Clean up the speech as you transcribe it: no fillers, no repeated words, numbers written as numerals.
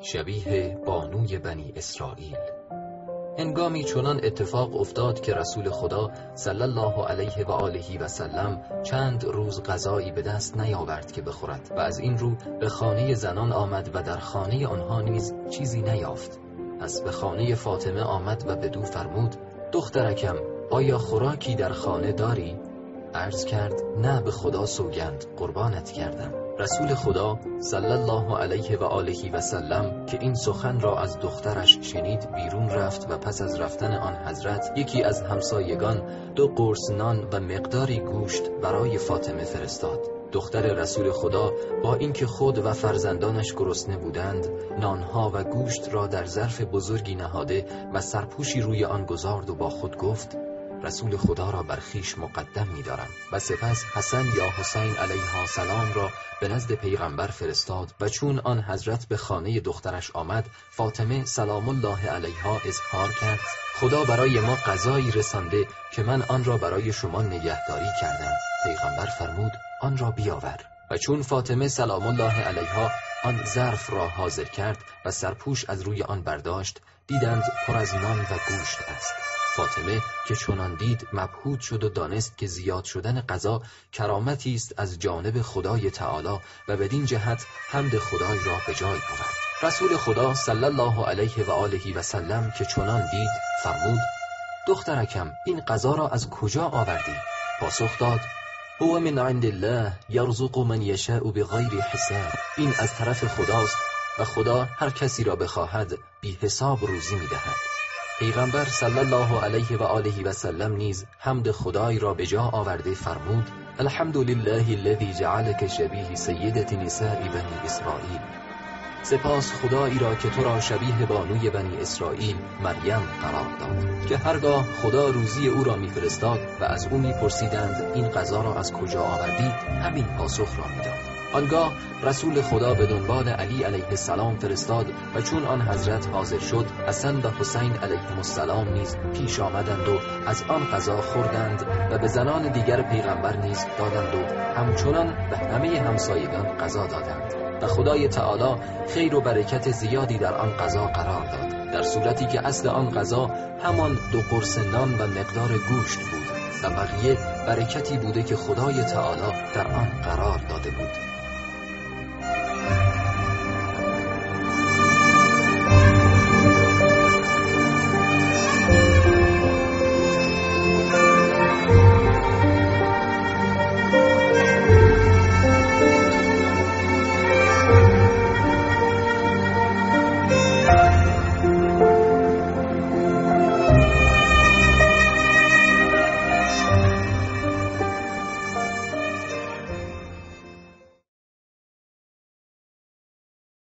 شبیه بانوی بنی اسرائیل. هنگامی چنان اتفاق افتاد که رسول خدا صلی الله علیه و آله و سلم چند روز غذایی به دست نیاورد که بخورد و از این رو به خانه زنان آمد و در خانه آنها نیز چیزی نیافت. پس به خانه فاطمه آمد و بدو فرمود: دخترکم، آیا خوراکی در خانه داری؟ عرض کرد: نه، به خدا سوگند، قربانت کردم. رسول خدا صلی الله علیه و آله و سلم که این سخن را از دخترش شنید بیرون رفت و پس از رفتن آن حضرت یکی از همسایگان 2 قرص نان و مقداری گوشت برای فاطمه فرستاد. دختر رسول خدا با اینکه خود و فرزندانش گرسنه بودند، نانها و گوشت را در ظرف بزرگی نهاده و سرپوشی روی آن گذارد و با خود گفت: رسول خدا را بر خویش مقدم می دارم. و سپس حسن یا حسین علیها سلام را به نزد پیغمبر فرستاد و چون آن حضرت به خانه دخترش آمد، فاطمه سلام الله علیها اظهار کرد: خدا برای ما غذایی رسانده که من آن را برای شما نگهداری کردم. پیغمبر فرمود: آن را بیاور. و چون فاطمه سلام الله علیها آن ظرف را حاضر کرد و سرپوش از روی آن برداشت، دیدند پر از نان و گوشت است. فاطمه که چنان دید مبهوت شد و دانست که زیاد شدن غذا کرامتی است از جانب خدای تعالی و بدین جهت حمد خدای را به جای آورد. رسول خدا صلی الله علیه و آله و سلم که چنان دید فرمود: دخترکم، این غذا را از کجا آوردی؟ پاسخ داد: هو من عند الله یرزق من یشاء بغیر حساب. این از طرف خداست و خدا هر کسی را بخواهد بی حساب روزی می‌دهد. پیغمبر صلی الله علیه و آله و سلم نیز حمد خدای را به جا آورده فرمود: الحمد لله الذی جعلک شبیه سیدة نساء بنی اسرائیل. سپاس خدایی را که تو را شبیه بانوی بنی اسرائیل مریم قرار داد، که هرگاه خدا روزی او را میفرستاد و از او میپرسیدند این غذا را از کجا آوردی، همین پاسخ را میداد. آنگاه رسول خدا به دنبال علی علیه السلام فرستاد و چون آن حضرت حاضر شد، حسن و حسین علیهم السلام نیز پیش آمدند و از آن غذا خوردند و به زنان دیگر پیغمبر نیز دادند و همچنان به همه همسایگان غذا دادند و خدای تعالی خیر و برکت زیادی در آن غذا قرار داد، در صورتی که اصل آن غذا همان 2 قرص نان و مقدار گوشت بود و بقیه برکتی بوده که خدای تعالی در آن قرار داده بود.